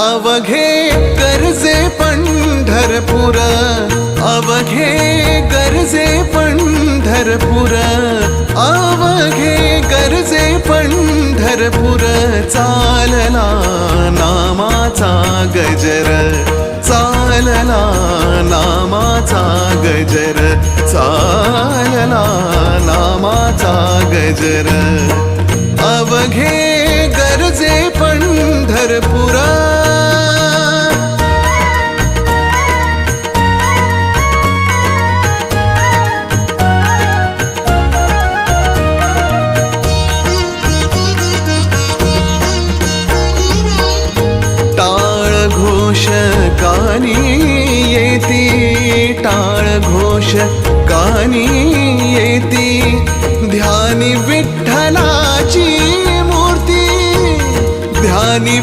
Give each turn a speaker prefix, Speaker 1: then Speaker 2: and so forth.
Speaker 1: अवघे गरजे पंढरपूर, अवघे गरजे पंढरपूर, अवघे गरजे पंढरपूर. चालला नामाचा गजर, चालला नामाचा गजर, चालला नामाचा गजर. अवघे गरजे पंढरपुरा. टाळ घोष कानी येती, टाळ घोष कानी येती. ध्यानी विठ्ठलाची मूर्ती, ध्यानी